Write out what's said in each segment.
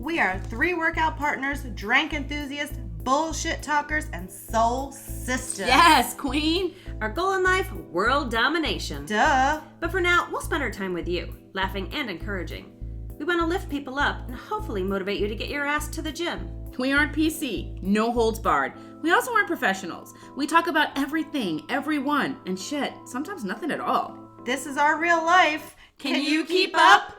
We are 3 workout partners, drank enthusiasts, bullshit talkers, and soul sisters. Yes, queen. Our goal in life, world domination. Duh. But for now, we'll spend our time with you, laughing and encouraging. We want to lift people up and hopefully motivate you to get your ass to the gym. We aren't PC, no holds barred. We also aren't professionals. We talk about everything, everyone, and shit, sometimes nothing at all. This is our real life. Can you keep up?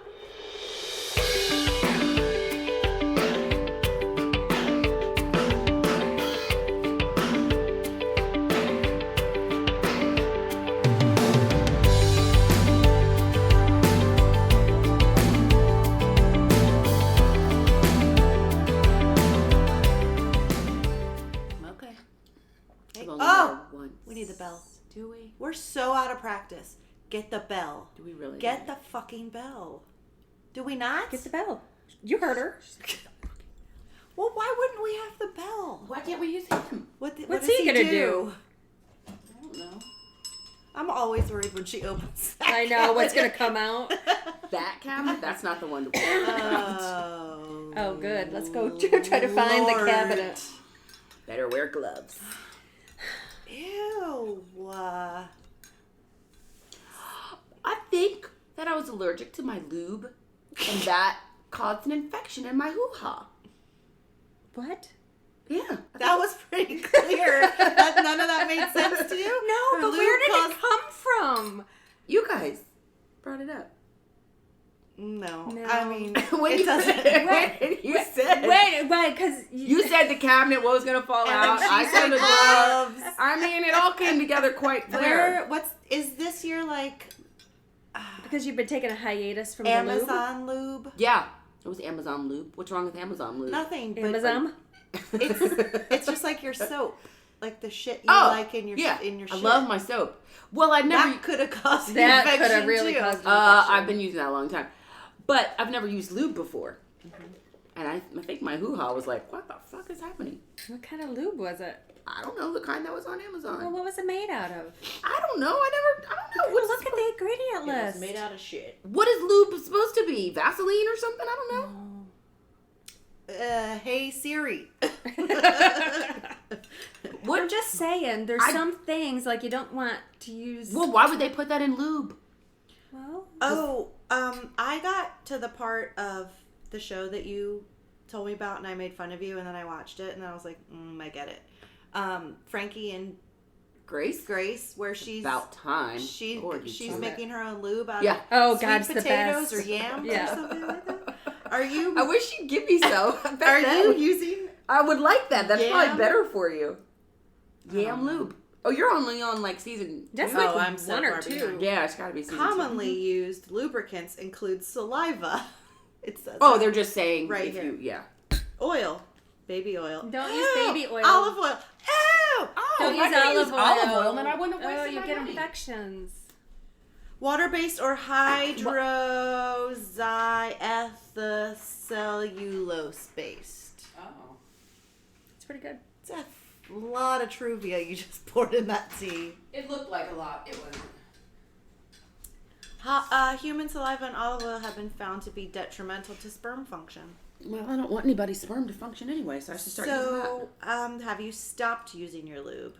We need the bell. Do we? We're so out of practice. Get the bell. Do we really? Get the fucking bell. Do we not? Get the bell. You heard her. Well, why wouldn't we have the bell? Why can't we use him? What What's does he gonna do? I don't know. I'm always worried when she opens that I know what's gonna come out. That cabinet? That's not the one to Oh, good. Let's go try to find the cabinet. Better wear gloves. Ew. I think that I was allergic to my lube, and that caused an infection in my hoo-ha. What? Yeah. That was pretty clear. None of that made sense to you? No, Her but lube where did caused- it come from? You guys brought it up. No. No. I mean, When it you doesn't. said, you said, Wait, because you said the cabinet was going to fall And out. then she I said said the gloves. gloves. I mean, it all came together quite clear. Is this your, like, because you've been taking a hiatus from the lube? Amazon lube? Yeah. It was Amazon lube. What's wrong with Amazon lube? Nothing. But Amazon? It's just like your soap. Like the shit you Oh, like in your yeah. in your I shit. love my soap. Well, I never. That could have caused an That infection could have really too. caused an infection. I've been using that a long time. But I've never used lube before. And I think my hoo-ha was like, what the fuck is happening? What kind of lube was it? I don't know, the kind that was on Amazon. Well, what was it made out of? I don't know. I don't know. Well, look at the ingredient list. made out of shit. What is lube supposed to be? Vaseline or something? I don't know. Hey Siri. What? I'm just saying, there's some things like you don't want to use. Well, why would they put that in lube? Well, I got to the part of the show that you told me about, and I made fun of you, and then I watched it, and I was like, I get it. Frankie and Grace, where she's about time. she's Lord, making her own lube out Yeah. of God, it's sweet the potatoes best. or yams Yeah. or something like that. Are you? I wish you'd give me some. Are you using? I would like that. That's Yam? probably better for you. Yam lube. Oh, you're only on like season that's 2. like I'm so one or far two. behind. Yeah, it's got to be season 2. Commonly used lubricants include saliva. It says Oh, that. they're just saying Right if here. you, yeah. oil, baby oil. Don't use baby oil. Olive oil. Ew! Don't if I use could olive oil. olive oil, then I wouldn't have Oh, wasted you my get money. infections. Water-based or hydroxyethylcellulose-based. Oh. It's pretty good. It's a lot of truvia you just poured in that tea. It looked like a lot. It wasn't. Human saliva and olive oil have been found to be detrimental to sperm function. Well, I don't want anybody's sperm to function anyway, so I should start using that. So, have you stopped using your lube?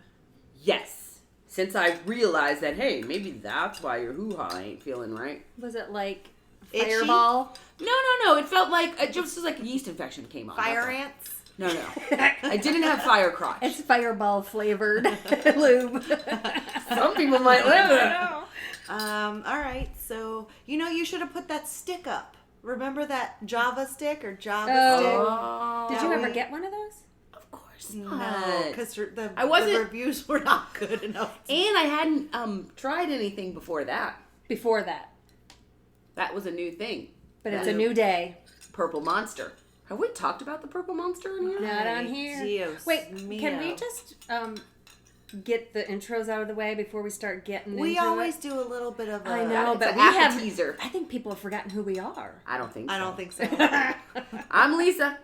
Yes. Since I realized that, hey, maybe that's why your hoo-ha ain't feeling right. Was it like Itchy? Fireball? No. It felt like, it just was like a yeast infection came on. Fire that's all. ants? No. I didn't have fire crotch. It's Fireball flavored lube. Some people might live it. All right. So, you should have put that stick up. Remember that Java stick or Java Oh. Did you ever get one of those? Of course stick? not. No, because the wasn't- reviews were not good enough. And I hadn't tried anything before that. Before that. That was a new thing. But it's That a new day. Purple Monster. Have we talked about the Purple Monster in here? Not on here. Dios Wait, mio. can we just get the intros out of the way before we start getting We into always it? do a little bit of a... I know, It's but an we have... appetizer. I think people have forgotten who we are. I don't think so. I don't think so. I'm Lisa.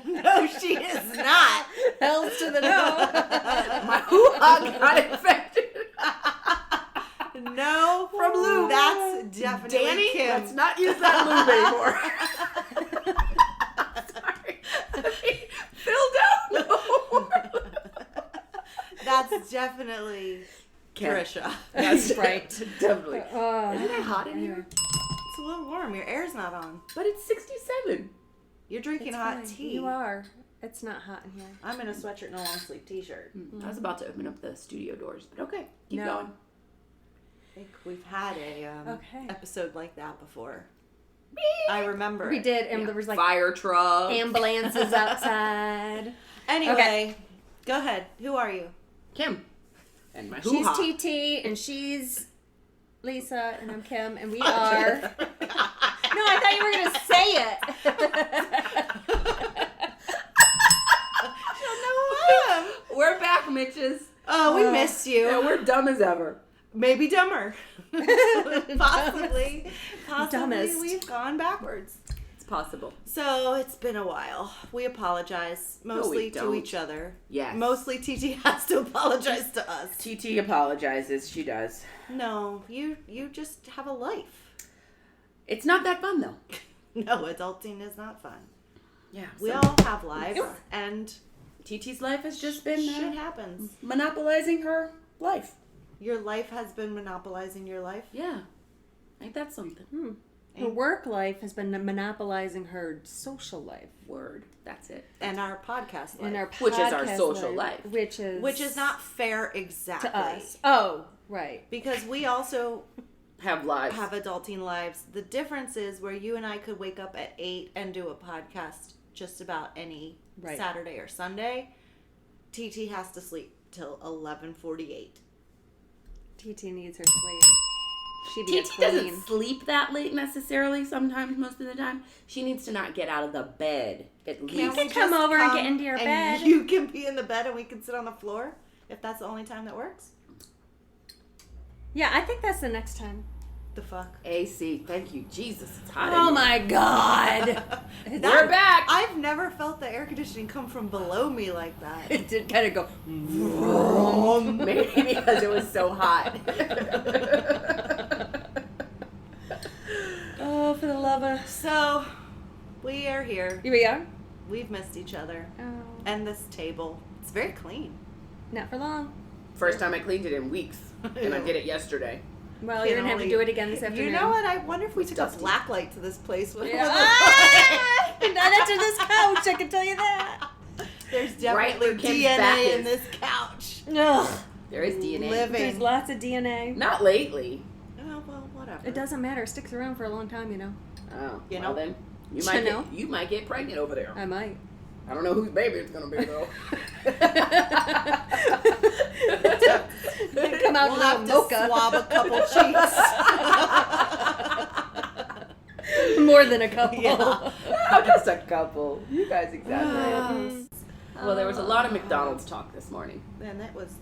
No, she is not. Hells to the no. My hoo-ha got infected. No, from lube. That's definitely Danny, Kim. let's not use that lube anymore. definitely Kim. Trisha. That's Right. Definitely. Isn't it hot in here? It's a little warm. Your air's not on. But it's 67. You're drinking It's hot fine. tea. You are. It's not hot in here. I'm in a sweatshirt and a long sleeve t-shirt. I was about to open up the studio doors, but okay, keep going. I think we've had a Okay. episode like that before. I remember. We it. did, and there was like Fire truck. ambulances outside. Anyway, Okay. go ahead. Who are you? Kim. And my She's Hoohaa. TT, and she's Lisa, and I'm Kim, and we are. No, I thought you were gonna say it. We're back, Mitches. Oh, we missed you. Yeah, we're dumb as ever. Maybe dumber. Possibly. Dumbest. We've gone backwards. It's possible. So it's been a while. We apologize. Mostly we to don't. each other. Yes. Mostly TT has to apologize to us. TT apologizes. She does. No, you just have a life. It's not that fun, though. No, adulting is not fun. Yeah. We all have lives, and TT's life has just been shit happens. monopolizing her life. Your life has been monopolizing your life. Yeah. Ain't that something? Her work life has been monopolizing her social life. Word. That's it. And our podcast life. And our Which is our podcast social life. Which is not fair exactly. to us. Oh, right. Because we also Have lives. have adulting lives. The difference is where you and I could wake up at 8 and do a podcast just about any Saturday or Sunday. TT has to sleep till 11:48. TT needs her sleep. She be a TT queen. doesn't sleep that late necessarily. Sometimes, most of the time, she needs to not get out of the bed at least. we come over and get into your and bed? You can be in the bed and we can sit on the floor if that's the only time that works. Yeah, I think that's the next time. The fuck? AC. Thank you, Jesus. It's hot. Oh in my God. We're back. I've never felt the air conditioning come from below me like that. It did kind of go. Maybe because it was so hot. Oh, for the love of. So, we are here. Here we are. We've missed each other. Oh, And this table. It's very clean. not for long. First time I cleaned it in weeks, and I did it yesterday. Well, you're going to have to do it again this afternoon. You know what? I wonder if we took dusty. a black light to this place. Yeah. Ah! Not to this couch, I can tell you that. There's Right definitely where Kim's back DNA in is. this couch. Ugh. There is DNA. Living. There's lots of DNA. Not lately. Oh, well, whatever. It doesn't matter. It sticks around for a long time, you know. Oh, You well know? then. You You know? might get pregnant over there. I might. I don't know whose baby it's gonna be though. Come out We'll with have a to mocha. swab a couple cheeks. More than a couple. Yeah. Oh, just a couple. You guys exaggerate. Well, there was a lot of McDonald's talk this morning. Man, that was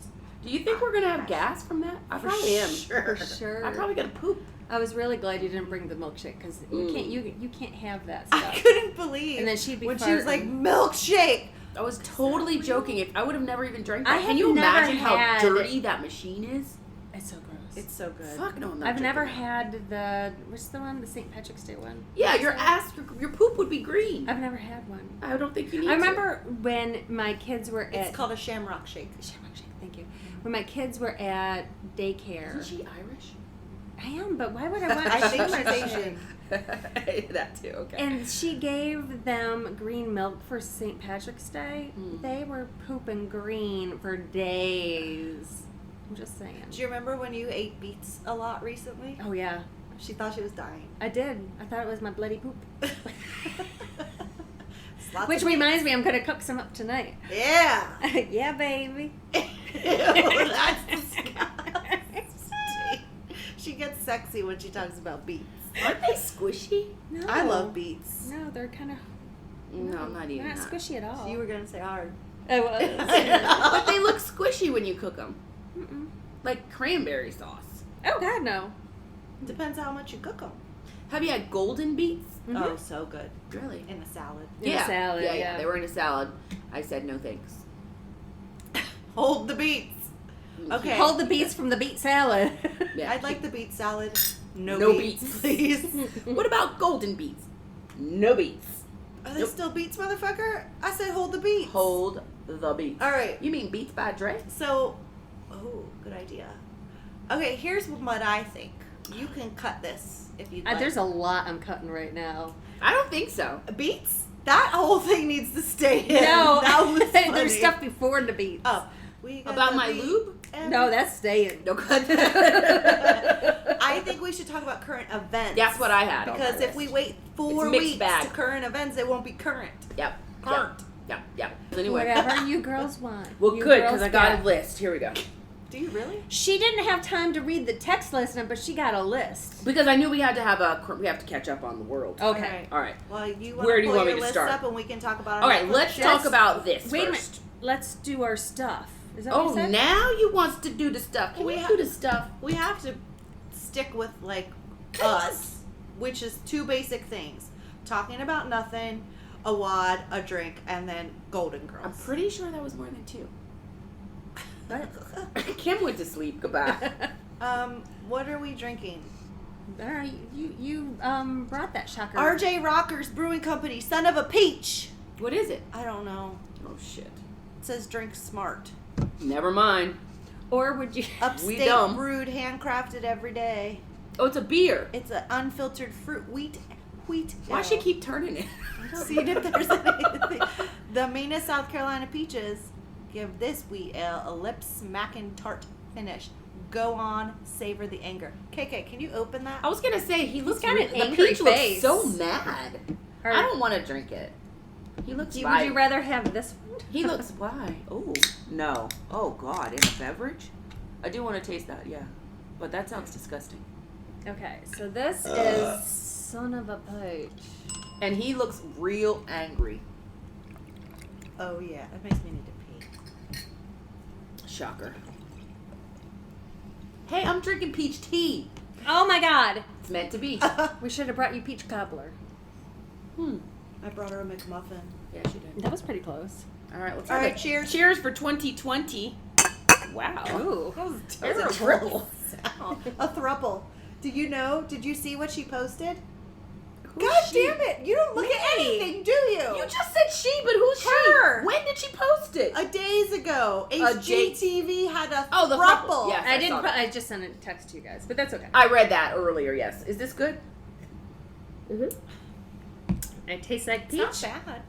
Do you think we're gonna have gas from that? I probably am. sure. For sure. I probably gotta poop. I was really glad you didn't bring the milkshake because you can't have that I stuff. couldn't believe. And then she'd be when she was like farting. milkshake. I was totally joking. If I would have never even drank that. I Can have you never imagine how had- dirty that machine is? It's so gross. It's so good. Fuck no, I'm not I've never drinking that. had the what's the one, the St. Patrick's Day one. Yeah, your ass, your poop would be green. I've never had one. I don't think you need I to. remember when my kids were It's at called a shamrock shake. Shamrock Shake. Thank you. When my kids were at daycare. Isn't she Irish? I am, but why would I want? I think Shamrock she's Shake? Asian. That too, okay. And she gave them green milk for St. Patrick's Day. They were pooping green for days. I'm just saying. Do you remember when you ate beets a lot recently? Oh yeah, She thought she was dying. I did. I thought it was my bloody poop. Lots Which of reminds me, I'm gonna cook some up tonight. Yeah. Yeah, baby. Ew, that's disgusting. She gets sexy when she talks about beets. Aren't they squishy? No. I love beets. No, they're kind of. No, I'm not eating They're not that. squishy at all. You were gonna say hard. I was. But they look squishy when you cook them. Mm-mm. Like cranberry sauce. Oh God, no. Depends how much you cook them. Have you had golden beets? Oh, so good. Really? In a salad. In a salad, Yeah, yeah. They were in a salad. I said no thanks. Hold the beets. Okay. Hold the beets from the beet salad. Yeah. I'd like the beet salad. No, No beets, beets. please. What about golden beets? No beets. Are they Nope. still beets, motherfucker? I said hold the beets. Hold the beets. All right. You mean Beats by Dre? So, Oh, good idea. Okay, here's what I think. You can cut this if you'd like. There's a lot I'm cutting right now. I don't think so. Beats? That whole thing needs to stay in. No, that was funny. there's stuff before the beats. Oh, we got About the my beat lube? No, that's staying. No cut that. I think we should talk about current events. That's what I had. Because on my if we list. wait It's 4 a mixed weeks bag. to current events, it won't be current. Yep. Current. Yep. Anyway. Whatever you girls want. Well, You good, girls because I got get. a list. Here we go. Do you really? She didn't have time to read the text list, but she got a list. Because I knew we had to have we have to catch up on the world. Okay. All right. Well, you want Where to do you pull want me your to list start? up and we can talk about it. All right, let's talk about this Wait a first. minute. Let's do our stuff. Is that what you Oh, said? now you want to do the stuff. Can we do the stuff? We have to stick with, like, us, which is 2 basic things. Talking about nothing, a wad, a drink, and then Golden Girls. I'm pretty sure that was more than 2. What? Kim went to sleep. Goodbye. What are we drinking? All right, you brought that shocker. RJ Rockers Brewing Company, Son of a Peach. What is it? I don't know. Oh, shit. It says drink smart. Never mind. Or would you? Upstate dumb. brewed, handcrafted every day. Oh, it's a beer. It's an unfiltered fruit wheat. Why she keep turning it? See if there's anything. The meanest South Carolina peaches give this wheat ale a lip-smacking tart finish. Go on, savor the anger. KK, can you open that? I was gonna say he looks got an the angry peach face. looks so mad. Or- I don't want to drink it. He looks. Would violent. you rather have this one? He looks. Why? Oh no. Oh God! In a beverage? I do want to taste that. Yeah, but that sounds disgusting. Okay, so this is Son of a Peach. And he looks real angry. Oh yeah, that makes me need to pee. Shocker. Hey, I'm drinking peach tea. Oh my God! It's meant to be. We should have brought you peach cobbler. I brought her a McMuffin. Yeah, she did. That was pretty close. All right, let's All have right, it. cheers. Cheers for 2020. Wow. Ooh. That was There's a terrible triple. sound. A thruple. Did you see what she posted? Who's God she? damn it! You don't look at anything, do you? You just said she, but who's Her. she? When did she post it? Days ago, J- HGTV had a Oh, the thruple. thruple, yes. I saw that. I just sent a text to you guys, but that's okay. I read that earlier, yes. Is this good? It tastes like peach. It's not bad.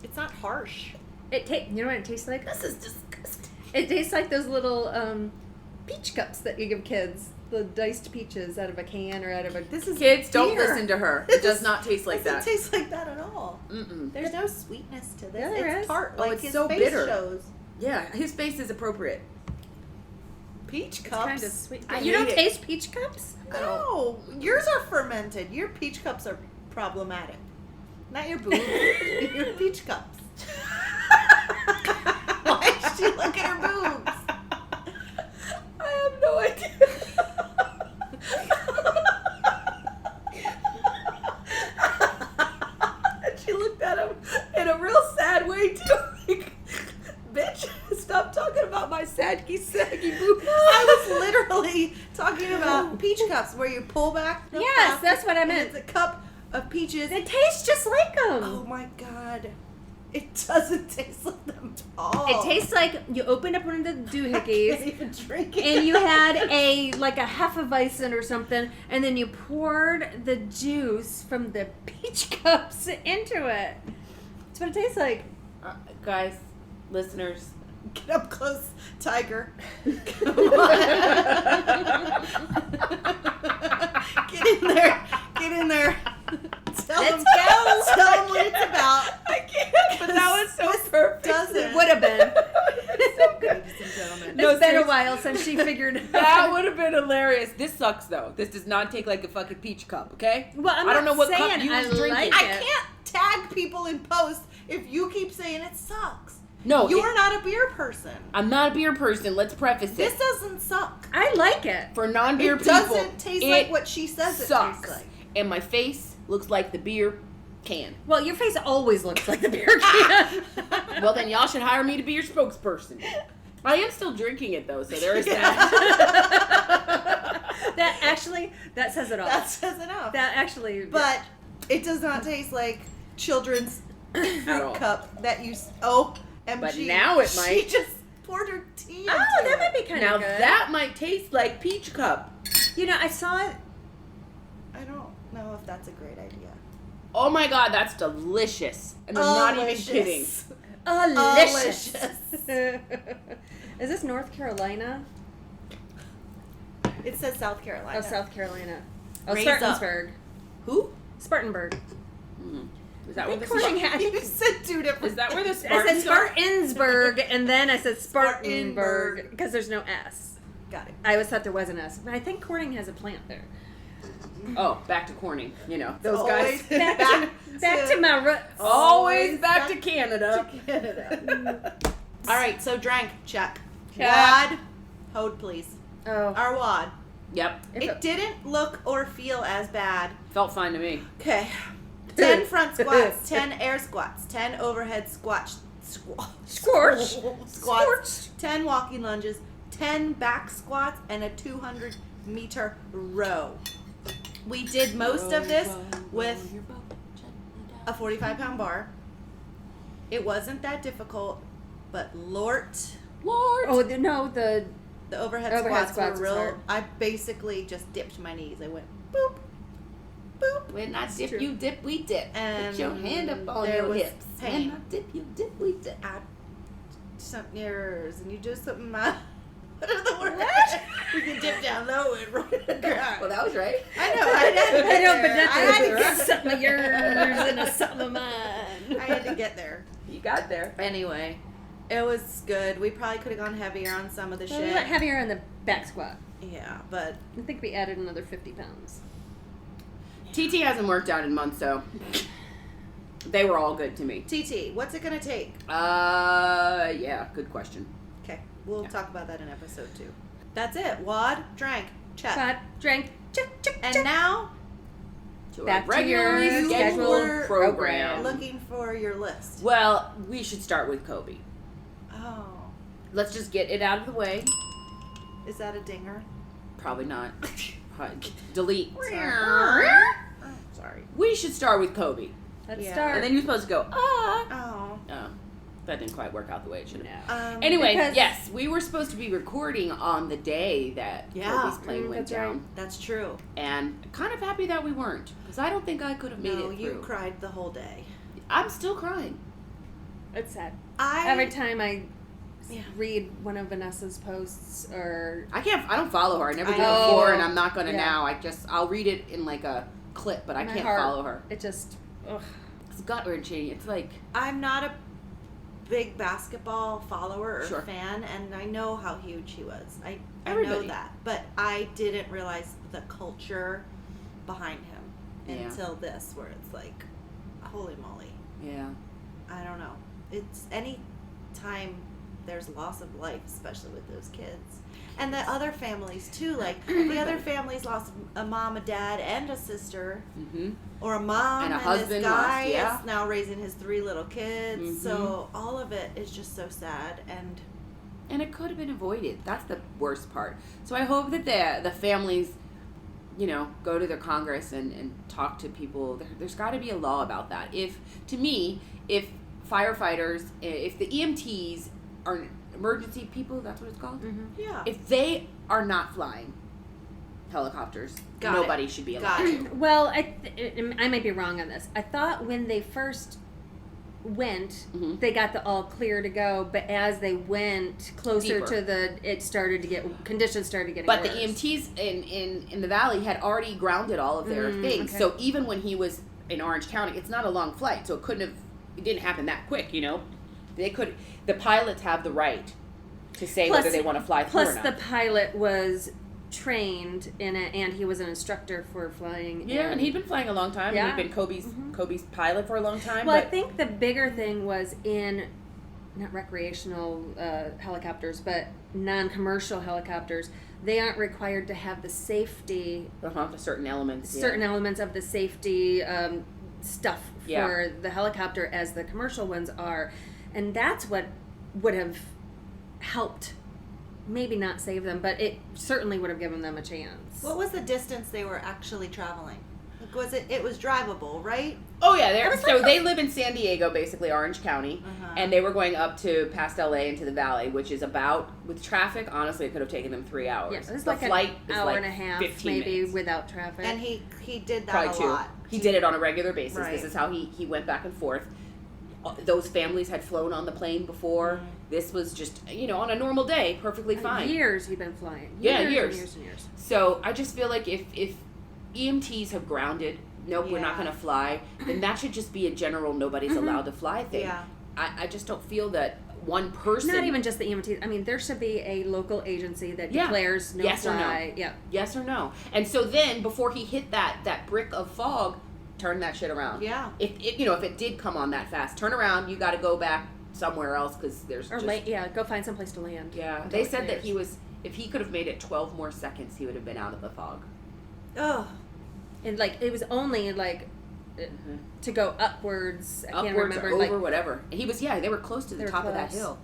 It's not harsh. You know what it tastes like? This is disgusting. It tastes like those little peach cups that you give kids. The diced peaches out of a can or out of a... This is Kids, don't beer. listen to her. It does not taste like doesn't that. taste like that at all. Mm-mm. There's no sweetness to this. Yeah, there it's is. tart, Oh, like it's his so face bitter. shows. Yeah, his face is appropriate. Peach It's cups. kind of sweet. I You don't hate it. taste peach cups? No, yours are fermented. Your peach cups are problematic. Not your boobs. Your peach cups. Why did she look at her boobs? I have no idea. And she looked at him in a real sad way too. Like, bitch, stop talking about my saggy boobs. I was literally talking about peach cups where you pull back the Yes, plastic that's what I and meant. it's a cup of peaches. It tastes just like them. Oh my god. It doesn't taste like them at all. It tastes like you opened up one of the I can't doohickeys even drink it. and you had a Hefeweizen or something, and then you poured the juice from the peach cups into it. That's what it tastes like. Guys, listeners, Get up close, tiger. Come on. Get in there. Get in there. Let's go. Tell them what it's about. I can't, but that was so This perfect. doesn't. It would have been. So good. Ladies and gentlemen. No, It's been a seriously. while since she figured it That out. would have been hilarious. This sucks though. This does not take like a fucking peach cup, okay? Well, I'm I don't not know what cup saying you I was drinking. like I it. can't tag people in posts if you keep saying it sucks. No, You're not a beer person. I'm not a beer person. Let's preface This it. doesn't suck. I like it. For non-beer It people, doesn't taste it like what she says it sucks. tastes like. And my face looks like the beer can. Well, your face always looks like the beer can. Well, then y'all should hire me to be your spokesperson. I am still drinking it though, so there is that. That says it all. That says enough. That actually. But it does not taste like children's At all. fruit cup that you. Oh, MG. But now it She might. just poured tea. Oh, that might be kind Now of good. that might taste like peach cup. You know, I saw it. I don't know if that's a great idea. Oh my god, that's delicious. And I'm not even kidding. Delicious. Is this North Carolina? It says South Carolina. Oh, South Carolina. Oh, Raise up. Spartansburg. Who? Spartanburg. Is that where the Corning Spart- had. You said two different. Is that where the I said Spartans are? Spartansburg, and then I said Spartanburg. Spartanburg because there's no S. Got it. I always thought there was an S, but I think Corning has a plant there. Oh, back to Corning. You know, those Always guys. Back to my roots. Always back to Canada. Canada. All right, so drank. Check. Check. Wad. Hold, please. Oh, Our wad. Yep. It didn't look or feel as bad. Felt fine to me. Okay. 10 front squats, 10 air squats, 10 overhead squats, Scorch. squats, 10 walking lunges, 10 back squats, and a 200-meter row. We did most of this with a 45-pound bar. It wasn't that difficult, but Lord, Oh, no, the overhead Overhead squats squats were was real. hard. I basically just dipped my knees. I went boop, boop. When I dip, true. you dip, we dip. And Put your hand up on there your was hips. pain. When I dip, you dip, we dip. Something yours, and you do something. What are the words? We can dip down low and roll the ground. Well, that was right. I know. I know, but I had to get something of yours and a something of mine. I had to get there. You got there. Anyway, it was good. We probably could have gone heavier on some of the Well, we shit. went heavier on the back squat. Yeah, but I think we added another 50 pounds. TT hasn't worked out in months, so they were all good to me. TT, what's it gonna take? Yeah, good question. Okay, we'll Yeah. talk about that in episode 2. That's it. Wad, drank, check. Squat, drank, check. And now, To Back a to regularly your scheduled scheduled program. looking for your list. Well, we should start with Kobe. Oh, Let's just get it out of the way. is that a dinger? Probably not. Delete. Sorry. We should start with Kobe. Let's Yeah. start. And then you're supposed to go, ah. Oh. Oh, that didn't quite work out the way it should have. No. Anyway, Because- yes, we were supposed to be recording on the day that Yeah. Kobe's plane went that's right. down. That's true. And kind of happy that we weren't. Because I don't think I could have made No, it you through. cried the whole day. I'm still crying. It's sad. Every Every time I Yeah. read one of Vanessa's posts or I don't follow her. I never I did know. before, and I'm not going to Yeah. now. I'll read it in like a clip, but I my can't heart, follow her. it just, ugh. It's gut wrenching. It's like, I'm not a big basketball follower or Sure. fan, and I know how huge he was. I know Everybody. that, but I didn't realize the culture behind him Yeah. until this, where it's like, holy moly. yeah. I don't know. It's any time there's loss of life, especially with those kids. And the other families too, like the other families lost a mom, a dad, and a sister, Mm-hmm. or a mom And a this husband guy lost, yeah. is now raising his 3 little kids. Mhm. So all of it is just so sad. And And it could have been avoided. That's the worst part. So I hope that the families, go to their Congress and talk to people. There's got to be a law about that. If firefighters, if the EMTs are emergency people, that's what it's called. Mm-hmm. yeah, If they are not flying helicopters, Got nobody it. should be Got allowed. it. Well, I might be wrong on this. I thought when they first went, Mhm. they got the all clear to go, but as they went closer Deeper. to conditions started getting But worse. the EMTs in the valley had already grounded all of their things. okay. So even when he was in Orange County, it's not a long flight, so it didn't happen that quick. The pilots have the right to say Plus- whether they want to fly through Plus, or not. the pilot was trained in it, and he was an instructor for flying. Yeah, and he'd been flying a long time. Yeah. And he'd been Kobe's pilot for a long time. Well, I but think the bigger thing was in not recreational helicopters, but non-commercial helicopters. They aren't required to have the safety, the certain elements. certain elements of the safety stuff Yeah. for the helicopter as the commercial ones are, and that's what would have helped. Maybe not save them, but it certainly would have given them a chance. what was the distance they were actually traveling? Like, it was drivable, right? Oh yeah, so they live in San Diego, basically Orange County, and they were going up to past LA into the valley, which is about, with traffic, honestly, it could have taken them 3 hours. Yeah, it's the like flight an is hour like and a half, 15 maybe minutes. without traffic. And he did that Probably a 2. lot. He did it on a regular basis. Right. This is how he went back and forth. Those families had flown on the plane before. This was just, on a normal day, perfectly fine. Years you've been flying. Years. And years and years. So I just feel like if EMTs have grounded, nope, we're not going to fly, then that should just be a general nobody's allowed to fly thing. Yeah. I just don't feel that one person... Not even just the EMTs. I mean, there should be a local agency that declares no yes fly. Or no. Yeah. Yes or no. And so then, before he hit that brick of fog, turn that shit around. Yeah. If it did come on that fast, turn around, you got to go back somewhere else because there's go find someplace to land. Yeah. They said that if he could have made it 12 more seconds, he would have been out of the fog. Oh. And it was only to go upwards. I can't remember. Or over whatever. He was, they were close to the top of that hill.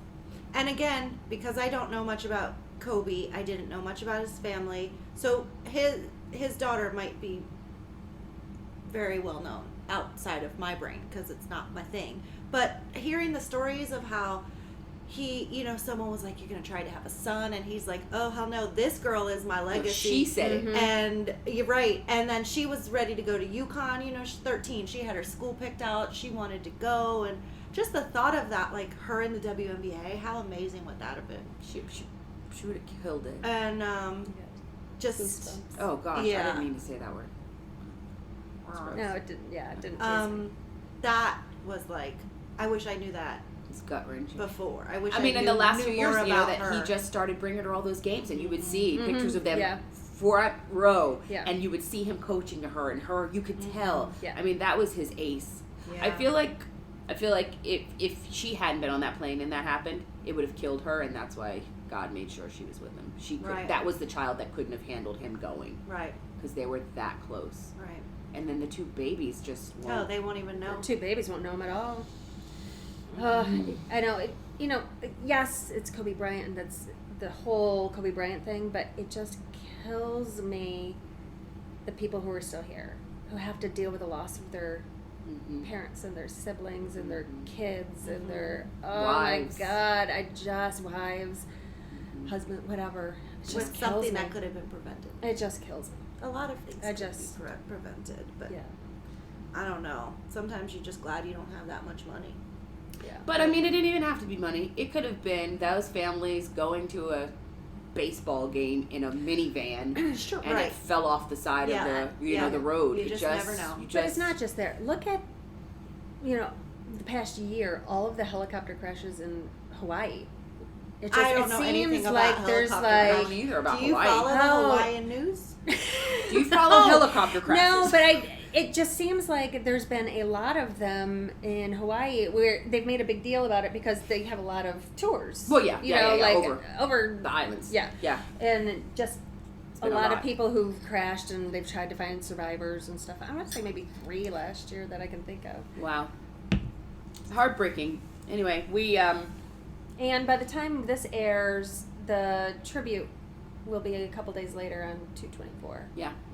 And again, because I don't know much about Kobe, I didn't know much about his family. So his daughter might be very well known outside of my brain because it's not my thing. But hearing the stories of how he, someone was like, you're going to try to have a son. And he's like, oh, hell no, this girl is my legacy. She said it. And you're right. And then she was ready to go to UConn. She's 13. She had her school picked out. She wanted to go. And just the thought of that, her in the WNBA, how amazing would that have been? She would have killed it. And just... Oh, gosh. Yeah. I didn't mean to say that word. No, it didn't. Yeah, it didn't. That was I wish I knew that. It's gut wrenching. Before, I wish. In the last few years, that he just started bringing her all those games, and you would see pictures of them Yeah. front row, Yeah. and you would see him coaching to her, and you could tell. Yeah. I mean, that was his ace. Yeah. I feel like if she hadn't been on that plane and that happened, it would have killed her, and that's why God made sure she was with him. She could, Right. That was the child that couldn't have handled him going. Right. Because they were that close. Right. And then the 2 babies just won't. Oh, they won't even know. The 2 babies won't know him at all. I know. Yes, it's Kobe Bryant, and that's the whole Kobe Bryant thing, but it just kills me, the people who are still here, who have to deal with the loss of their parents and their siblings and their kids and their, wives. My God, wives, husband, whatever. It just With kills something me. that could have been prevented. It just kills me. A lot of things I could just- be prevented, but Yeah. I don't know. Sometimes you're just glad you don't have that much money. Yeah. But, it didn't even have to be money. It could have been those families going to a baseball game in a minivan Sure, and it fell off the side of the road. You just never know. But it's not just there. Look at, the past year, all of the helicopter crashes in Hawaii. It just, I don't know anything about there's helicopter. I don't either about Do you Hawaii. follow the Oh. Hawaiian news? Do you follow helicopter crashes? No, but it just seems like there's been a lot of them in Hawaii where they've made a big deal about it because they have a lot of tours. Well, yeah, over the islands. Yeah, yeah, and just a been a lot lot. of people who've crashed and they've tried to find survivors and stuff. I want to say maybe 3 last year that I can think of. Wow, heartbreaking. Anyway, we And by the time this airs, the tribute will be a couple days later on 2/24.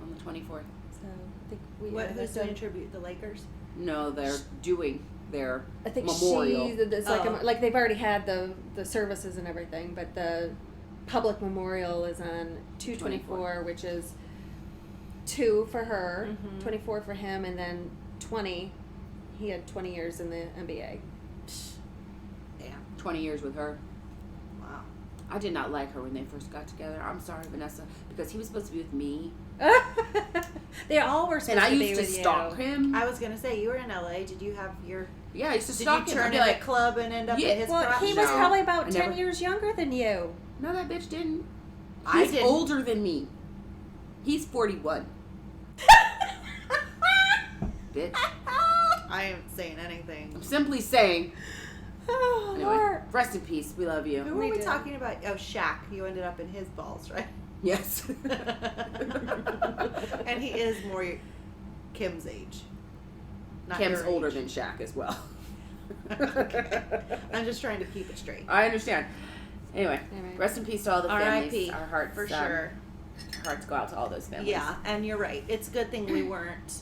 on the 24th. So I think we. Who's doing tribute? The Lakers? No, they're doing their I think memorial. it's like they've already had the services and everything, but the public memorial is on 2/24, which is 2 for her, 24 for him, and then 20. He had 20 years in the NBA. Yeah. 20 years with her. Wow. I did not like her when they first got together. I'm sorry, Vanessa, because he was supposed to be with me. They all were supposed And I to be used to with stalk you. him. I was gonna say, you were in LA. Did you have your? Yeah, I used to Did stalk you him. I'd turn be in like, a club and end up Yeah. at his Well, crotch? he was No, probably about I 10 never- years younger than you. no, that bitch didn't. I He's didn't. older than me. He's 41. Bitch. I ain't saying anything. I'm simply saying. Oh, Anyway, Lord. rest in peace. We love you. Who We were we did. talking about? Oh, Shaq. You ended up in his balls, right? Yes. And he is more Kim's age. Not Kim's your older age. than Shaq as well. Okay. I'm just trying to keep it straight. I understand. Anyway, Anyway. rest in peace to all the families. R.I.P. Our hearts, for sure. Our hearts go out to all those families. Yeah, and you're right. It's a good thing we weren't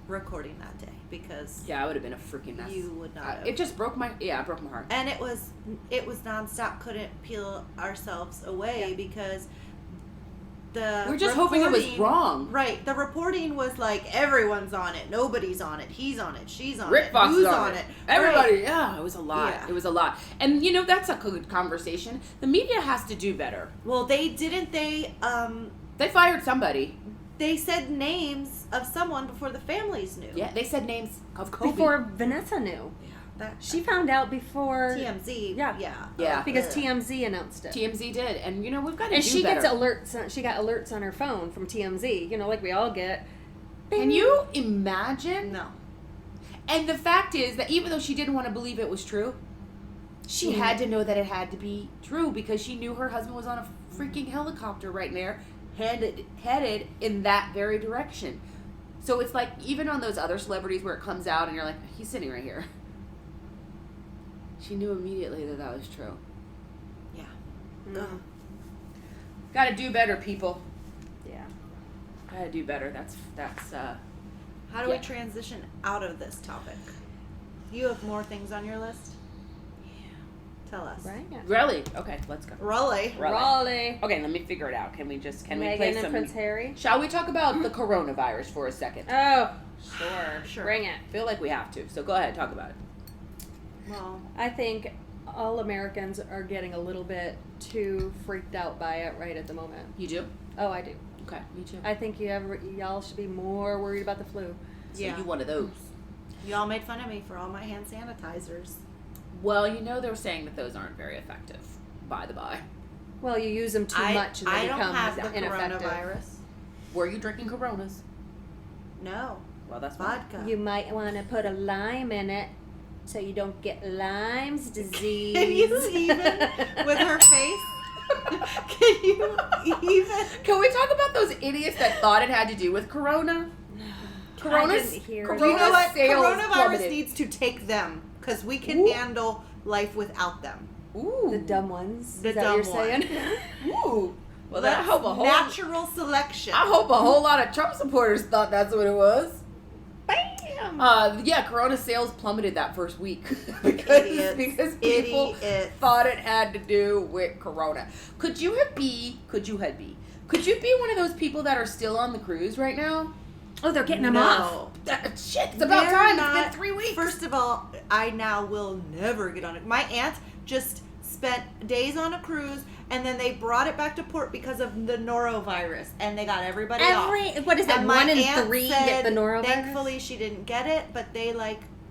recording that day. because Yeah, I would have been a freaking mess. you would not have. It just broke my heart. And it was nonstop. Couldn't peel ourselves away because we're just hoping it was wrong. Right. The reporting was like everyone's on it. Nobody's on it. He's on it. She's on Rick it. Fox Who's is on it. Everybody. Right. Yeah, it was a lot. Yeah. It was a lot. And that's a good conversation. The media has to do better. Well, they didn't. They fired somebody. They said names of someone before the families knew. Yeah, they said names of Kobe. Before Vanessa knew. Yeah. She found out before TMZ. Yeah. Because TMZ announced it. TMZ did. And, we've got to do better. And she gets alerts. She got alerts on her phone from TMZ, like we all get. Can you imagine? No. And the fact is that even though she didn't want to believe it was true, she had to know that it had to be true because she knew her husband was on a freaking helicopter right there, headed in that very direction. So it's like, even on those other celebrities where it comes out and you're like, he's sitting right here. She knew immediately that was true. Yeah. Mm. Gotta do better, people. Yeah. Gotta do better. That's How do we transition out of this topic? You have more things on your list? Tell us. Right. Really? Okay, let's go. Raleigh. Okay, let me figure it out. Can we Meghan play and some... Prince Harry? Shall we talk about the coronavirus for a second? Oh, sure. Bring it. I feel like we have to, so go ahead, talk about it. Well, I think all Americans are getting a little bit too freaked out by it right at the moment. You do? Oh, I do. Okay, me too. I think y'all should be more worried about the flu. So you one of those. Y'all made fun of me for all my hand sanitizers. Well, they were saying that those aren't very effective, by the by. Well, you use them too much and they become don't have the ineffective. coronavirus. Were you drinking Coronas? No. Well, that's fine. Vodka. You might want to put a lime in it so you don't get Lyme's disease. Can you even, with her face? Can you even? Can we talk about those idiots that thought it had to do with Corona? I didn't hear You know what? Coronavirus plummeted. needs to take them because we can handle life without them. Ooh. The dumb ones. The Is that dumb what you're saying? Ooh. Well, then I hope a whole natural selection. I hope a whole lot of Trump supporters thought that's what it was. Bam! Corona sales plummeted that first week because people thought it had to do with Corona. Could you be one of those people that are still on the cruise right now? Oh, they're getting them off. Shit, it's about time. It's been 3 weeks. First of all, I now will never get on it. My aunt just spent days on a cruise, and then they brought it back to port because of the norovirus, and they got everybody off. What is it? And 1 in 3 get the norovirus? Thankfully, she didn't get it, but they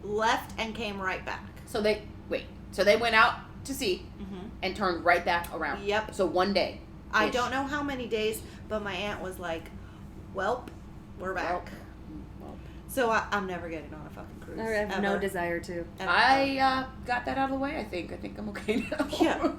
left and came right back. So they went out to sea and turned right back around. Yep. So 1 day. I don't know how many days, but my aunt was like, "Welp, we're back." So I'm never getting on a fucking cruise. I have no desire to. Ever. I got that out of the way. I think I'm okay now. Yeah.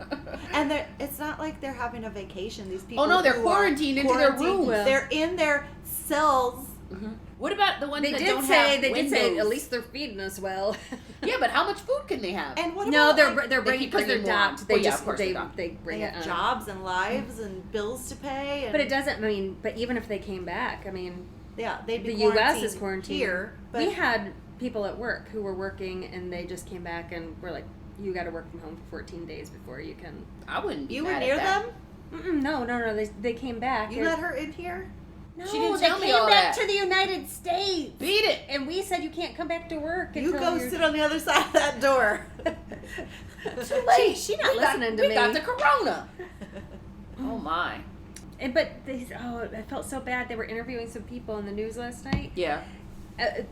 And it's not like they're having a vacation. These people. Oh no, they're quarantined into their rooms. They're in their cells. Mm-hmm. What about the ones they that did don't say, have They windows? did say at least they're feeding us well. Yeah, but how much food can they have? And what no, about, they're bringing because they're docked. They bring they it have jobs and lives and bills to pay. And but it doesn't mean. But even if they came back, I mean. Yeah, they'd be the U.S. is quarantined here. But we had people at work who were working, and they just came back and were like, "You got to work from home for 14 days before you can." I wouldn't. You were near them? No. They came back. You let her in here? No, she didn't they tell me came all back that. to the United States. Beat it. And we said you can't come back to work. You go sit on the other side of that door. Too late. She's not listening to me. We got the Corona. Oh my. But I felt so bad. They were interviewing some people on the news last night. Yeah.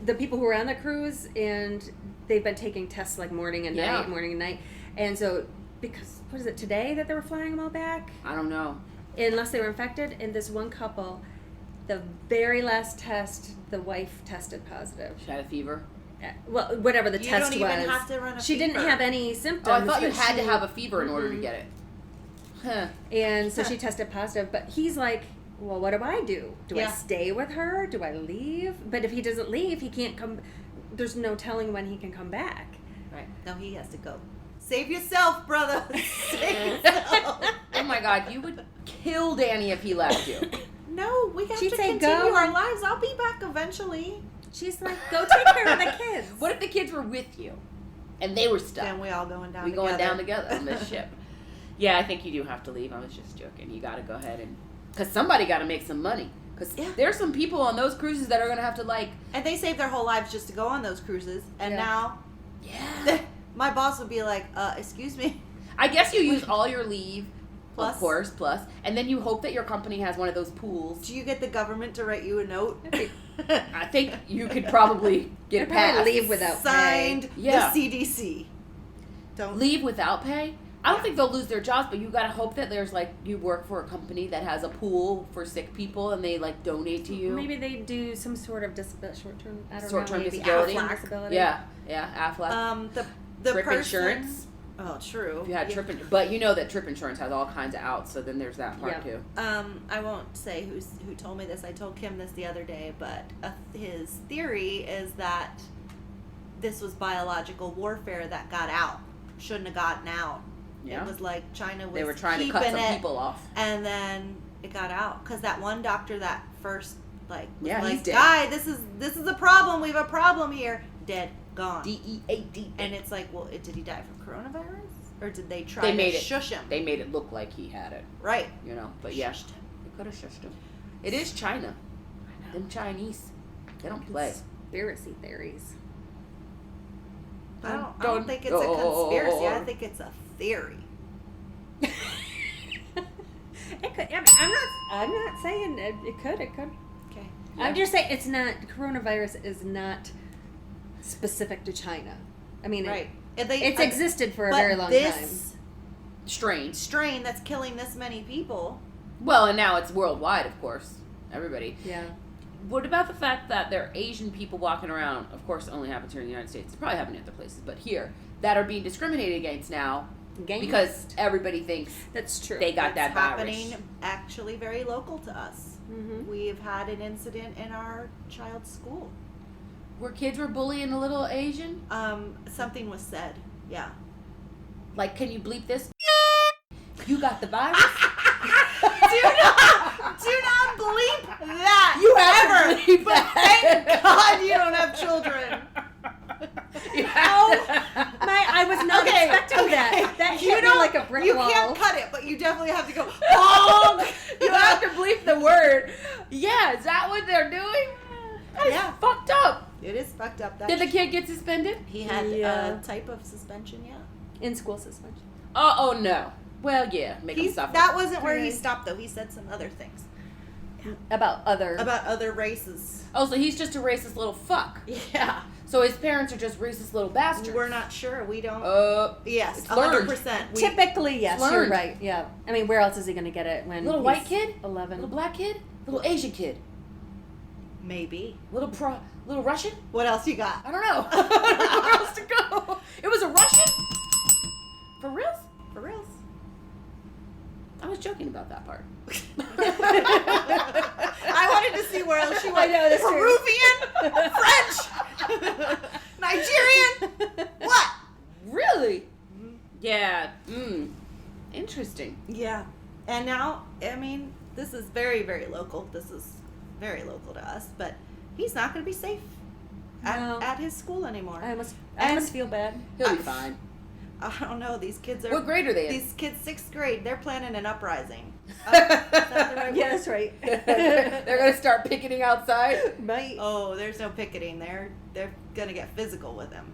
The people who were on the cruise, and they've been taking tests morning and night. And so, because, what is it, today that they were flying them all back? I don't know. Unless they were infected. And this one couple, the very last test, the wife tested positive. She had a fever? Well, whatever the test was. You don't even have to run a She fever. didn't have any symptoms. Oh, I thought you had to have a fever in order to get it. Huh. And so she tested positive, but he's like, well, what do I do? Do I stay with her? Do I leave? But if he doesn't leave, he can't come. There's no telling when he can come back. Right. No, he has to go. Save yourself, brother. Save yourself. Oh my God, you would kill Danny if he left you. No, we have She'd to say continue go. our lives. I'll be back eventually. She's like, go take care of the kids. What if the kids were with you and they were stuck? Then we all going down we together. going down together on this ship. Yeah, I think you do have to leave. I was just joking. You got to go ahead and... Because somebody got to make some money. Because there's some people on those cruises that are going to have to, like... And they saved their whole lives just to go on those cruises. And now... Yeah. My boss would be like, excuse me. I guess you use all your leave, Plus. of course, plus. And then you hope that your company has one of those pools. Do you get the government to write you a note? I think you could probably get a pass. Leave without Signed pay. the CDC. Don't leave without pay? I don't think they'll lose their jobs, but you gotta hope that there's like you work for a company that has a pool for sick people and they like donate to you. Maybe they do some sort of short-term. I don't Short-term know. Maybe disability. disability. Yeah, Aflac. The Trip person, insurance. Oh, true. If you had trip, but you know that trip insurance has all kinds of outs, so then there's that part too. I won't say who told me this. I told Kim this the other day, but his theory is that this was biological warfare that got out. Shouldn't have gotten out. Yeah. It was like China was They were trying to cut some people off. And then it got out. Because that one doctor that first, was he's dead. Guy, this is a problem. We have a problem here. Dead. Gone. DEAD. And it's like, well, did he die from coronavirus? Or did they try to shush him? They made it look like he had it. Right. You know, but yeah. They could have shushed him. It is China. Them Chinese. They don't play. Conspiracy theories. I don't think it's a conspiracy. I think it's a theory. It could. I'm not saying it could. It could. Okay. I'm just saying it's not. Coronavirus is not specific to China. I mean, right. It's existed for a very long time. This strain that's killing this many people. Well, and now it's worldwide, of course. Everybody. Yeah. What about the fact that there are Asian people walking around, of course it only happens here in the United States, it's probably happening other places, but here, that are being discriminated against now because everybody thinks that's true. They got that virus. Happening actually very local to us. Mm-hmm. We've had an incident in our child's school. Where kids were bullying a little Asian? Something was said, yeah. Like, can you bleep this? You got the virus? Do not bleep that. You ever bleep that. Thank God you don't have children. I was not expecting that. That hit me like a brick wall. You can't cut it, but you definitely have to go, honk. You have to bleep the word. Yeah, is that what they're doing? That's fucked up. It is fucked up. Did the kid get suspended? He had a type of suspension, In school suspension. Oh no. Well, yeah, make him suffer. That wasn't where he stopped, though. He said some other things. About other races. Oh, so he's just a racist little fuck. Yeah. So his parents are just racist little bastards. We're not sure. We don't. Yes, 100%. Typically, yes, you're right. Yeah. I mean, where else is he going to get it when little white kid, 11, little black kid, little Asian kid, maybe little Russian? What else you got? I don't know. I don't know where else to go. It was a Russian? For reals? For reals. I was joking about that part. I wanted to see where else she went. I know, that's Peruvian, French, Nigerian. What? Really? Yeah. Interesting. Yeah. And now, I mean, this is very, very local. This is very local to us, but he's not going to be safe at his school anymore. I must feel bad. He'll be fine. I don't know. These kids are... What grade are they in? These kids, 6th grade. They're planning an uprising. Is that the right Yeah, word? that's right. They're going to start picketing outside? Might. Oh, there's no picketing. They're going to get physical with him.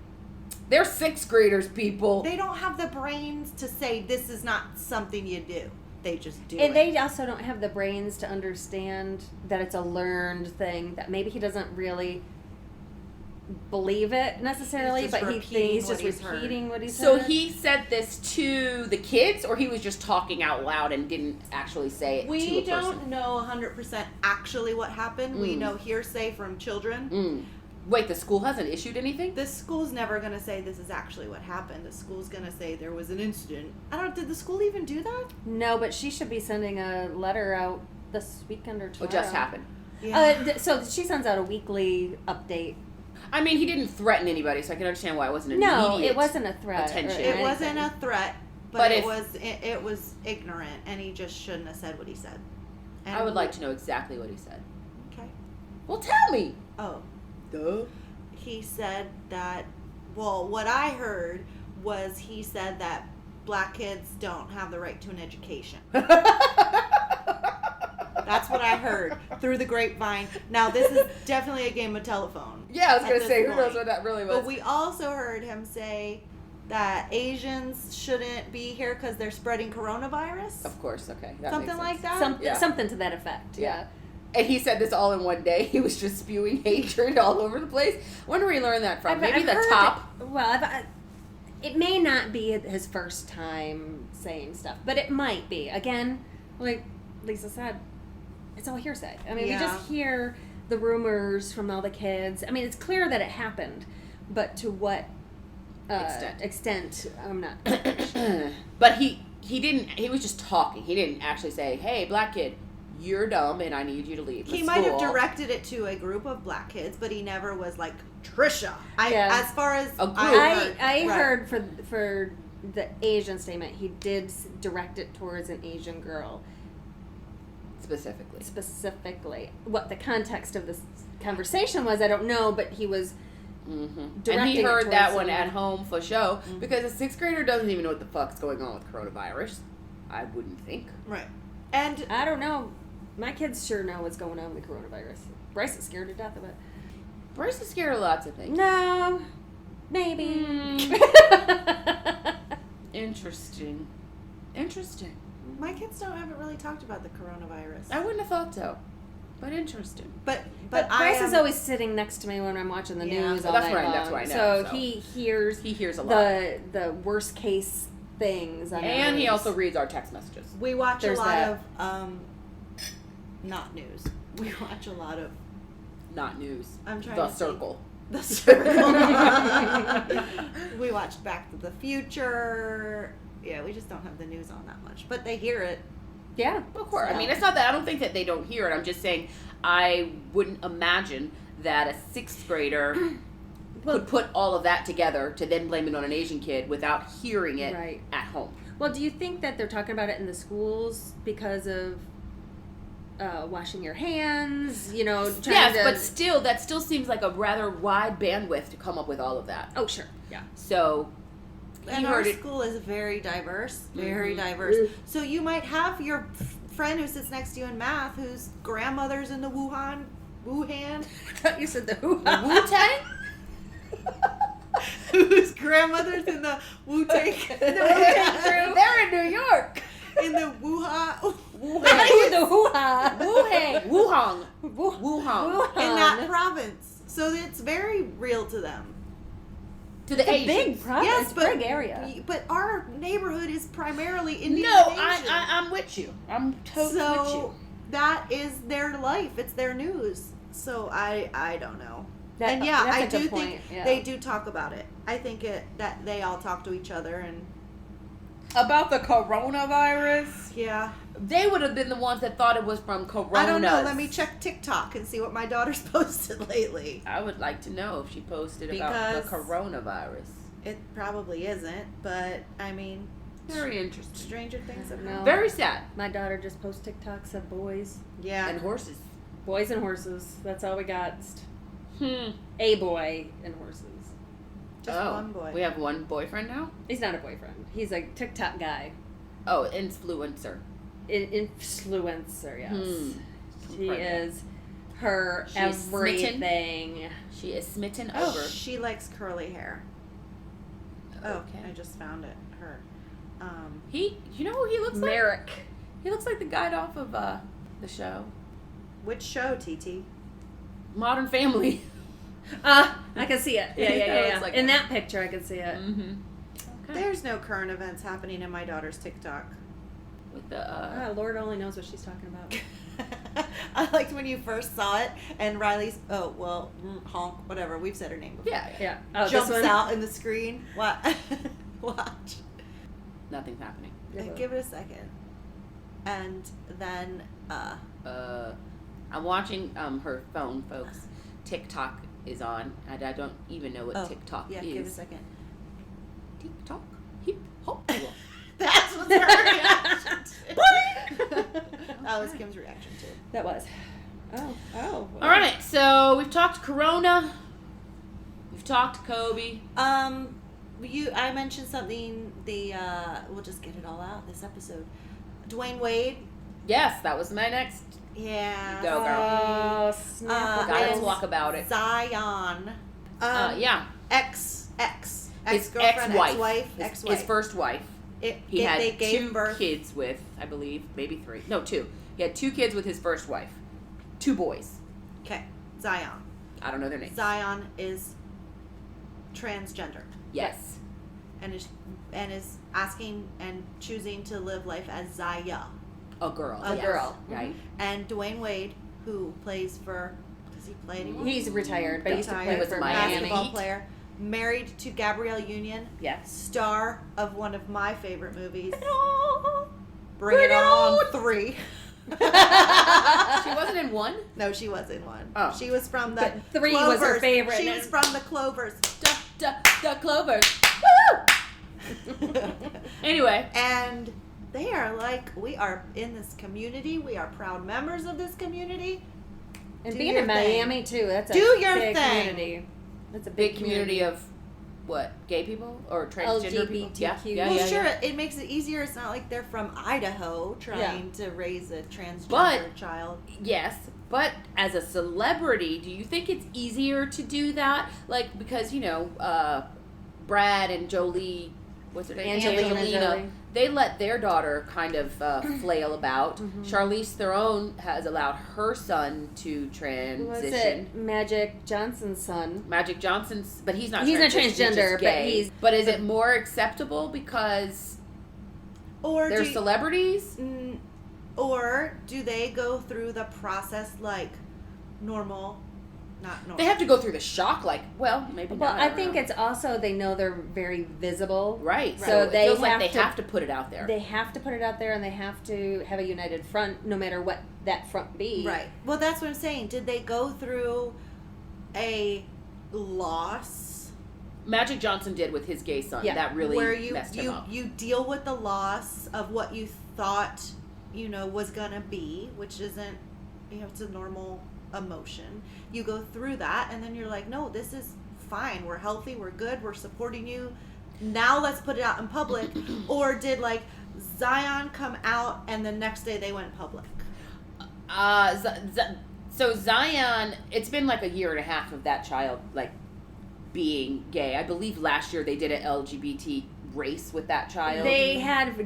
They're 6th graders, people. They don't have the brains to say this is not something you do. They just do And it. they also don't have the brains to understand that it's a learned thing, that maybe he doesn't really believe it necessarily, but he's just repeating what he's So heard. he said this to the kids, or he was just talking out loud and didn't actually say it to a person? We don't know 100% actually what happened. We know hearsay from children. Wait, the school hasn't issued anything? The school's never going to say this is actually what happened. The school's going to say there was an incident. Did the school even do that? No, but she should be sending a letter out this weekend or tomorrow. What just happened? Yeah. So she sends out a weekly update. I mean, he didn't threaten anybody, so I can understand why it wasn't an immediate No, it wasn't a threat. attention. It wasn't a threat, but it was ignorant, and he just shouldn't have said what he said. And I would like to know exactly what he said. Okay. Well, tell me. Oh. Duh. He said that, well, what I heard was he said that black kids don't have the right to an education. That's what I heard through the grapevine. Now, this is definitely a game of telephone. Yeah, I was going to say, who point. knows what that really was. But we also heard him say that Asians shouldn't be here because they're spreading coronavirus. Of course, okay. That Something makes sense. like that? Something to that effect. Yeah. And he said this all in one day. He was just spewing hatred all over the place. I wonder where he learned that from. Maybe the top. It may not be his first time saying stuff, but it might be. Again, like Lisa said, it's all hearsay. I mean, we just hear the rumors from all the kids. I mean, it's clear that it happened, but to what extent I'm not. But he didn't. He was just talking. He didn't actually say, "Hey, black kid, you're dumb and I need you to leave." He might have directed it to a group of black kids, but he never was like, Trisha. As far as a group. I heard for the Asian statement, he did direct it towards an Asian girl. Specifically. What the context of this conversation was, I don't know, but he was directing and he heard that one someone. at home for show, because a 6th grader doesn't even know what the fuck's going on with coronavirus. I wouldn't think. Right. And I don't know. My kids sure know what's going on with coronavirus. Bryce is scared to death of it. Bryce is scared of lots of things. No. Maybe. Interesting. my kids haven't really talked about the coronavirus. I wouldn't have thought so. But interesting. But Bryce is always sitting next to me when I'm watching the news all night long. That's what I know. So he hears a lot. The worst case things. And he also reads our text messages. We watch a lot of not news. We watch a lot of not news. I'm trying The to Circle. The Circle. We watched Back to the Future. Yeah, we just don't have the news on that much, but they hear it. Yeah, of course. So. I mean, it's not that I don't think that they don't hear it. I'm just saying I wouldn't imagine that a 6th grader could put all of that together to then blame it on an Asian kid without hearing it at home. Well, do you think that they're talking about it in the schools because of washing your hands, but still, that still seems like a rather wide bandwidth to come up with all of that. Oh, sure. Yeah. So, and our school is very diverse. Very diverse. So you might have your friend who sits next to you in math whose grandmother's in the Wuhan. I thought you said the Hoohaa. The Wu-tang? Whose grandmother's in the Wu-tang. They're in New York. In the Wuhan. The Hoohaa. Wuhan. In that province. So it's very real to them. To the Asians. Big province. Yes, but, big area. But our neighborhood is primarily Indian. No, I'm with you. I'm totally with you. That is their life. It's their news. So I don't know. And I do think they do talk about it. I think that they all talk to each other and about the coronavirus. Yeah. They would have been the ones that thought it was from corona. I don't know. Let me check TikTok and see what my daughter's posted lately. I would like to know if she posted about the coronavirus. It probably isn't, but I mean, very interesting. Stranger things have known. Very sad. My daughter just posts TikToks of boys. Yeah. And horses. Boys and horses. That's all we got. A boy and horses. Just one boy. We have one boyfriend now? He's not a boyfriend. He's a TikTok guy. Oh, influencer. Influencer, yes. She is her everything. Smitten. She is smitten over. She likes curly hair. Okay. I just found it. Her. You know who he looks like? Merrick. He looks like the guy off of the show. Which show, TT? Modern Family. I can see it. Yeah. Like in that picture, I can see it. Mm-hmm. Okay. There's no current events happening in my daughter's TikTok. With the Lord only knows what she's talking about. I liked when you first saw it, and Riley's honk, whatever. We've said her name before. Yeah. Oh, jumps out in the screen. What? Watch. Nothing's happening. Give it a second, and then I'm watching her phone, folks. TikTok is on, and I don't even know what TikTok is. Yeah, give it a second. TikTok? Hip hop. That's what's her reaction to. That was Kim's reaction too. That was. Oh. All right, so we've talked Corona. We've talked Kobe. I mentioned something. We'll just get it all out this episode. Dwayne Wade. Yes, that was my next. Yeah. Go, girl. Oh, snap. Gotta talk about it. Zion. Yeah. Ex-girlfriend, ex-wife. His first wife. He had two kids with, I believe, maybe 3. No, 2. He had 2 kids with his first wife. 2 boys. Okay. Zion. I don't know their names. Zion is transgender. Yes. And is asking and choosing to live life as Zaya. A girl. A girl. Right. And Dwayne Wade, who plays for... Does he play anymore? He's retired, but he used to play with for Miami. Basketball player. Married to Gabrielle Union. Yes. Star of one of my favorite movies. Bring It On 3. She wasn't in 1? No, she was in 1. Oh. She was from the But 3 Clovers. was her favorite. She was from the Clovers. The Clovers. Woo! Anyway. And they are like, we are in this community. We are proud members of this community. And being in Miami, too, that's a Do your big thing. community. That's a Big community of what? Gay people or transgender people? LGBTQ. Well, sure, it makes it easier. It's not like they're from Idaho trying to raise a transgender child. Yes, but as a celebrity, do you think it's easier to do that? Like, because, Brad and Jolie, what's her name? Angelina Jolie. They let their daughter kind of flail about. Mm-hmm. Charlize Theron has allowed her son to transition. Who was it? Magic Johnson's son. Magic Johnson's, but he's not. He's not he's just transgender, gay. But is it more acceptable because they're celebrities? Or do they go through the process like normal? Not normal. They have to go through the shock, like, well, maybe Well, not. I think it's also they know they're very visible. Right. So it they feels like have they have to put it out there. They have to put it out there, and they have to have a united front, no matter what that front be. Right. Well, that's what I'm saying. Did they go through a loss? Magic Johnson did with his gay son. Yeah. That really where messed him up. you deal with the loss of what you thought, was gonna be, which isn't, it's a normal emotion. You go through that, and then you're like, no, this is fine. We're healthy. We're good. We're supporting you. Now let's put it out in public. Or did Zion come out and the next day they went public? So Zion, it's been like a year and a half of that child being gay. I believe last year they did an LGBT race with that child. They had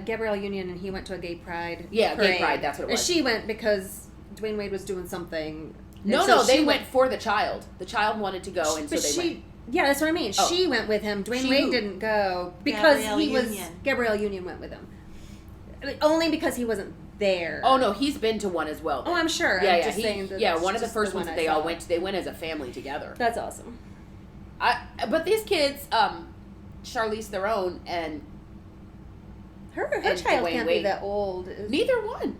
Gabrielle Union, and he went to a gay pride. Yeah, parade. gay pride. That's what it was. And she went because Dwayne Wade was doing something. No, they went for the child. The child wanted to go, and so they went. Yeah, that's what I mean. Oh. She went with him. Dwayne Wade didn't go because Gabrielle Union went with him. Only because he wasn't there. Oh no, he's been to one as well. Oh, I'm sure. Yeah, I'm yeah. just saying One of the first ones that they all went to. They went as a family together. That's awesome. But these kids, Charlize Theron and her and child Dwayne can't Wade. be that old. Neither one.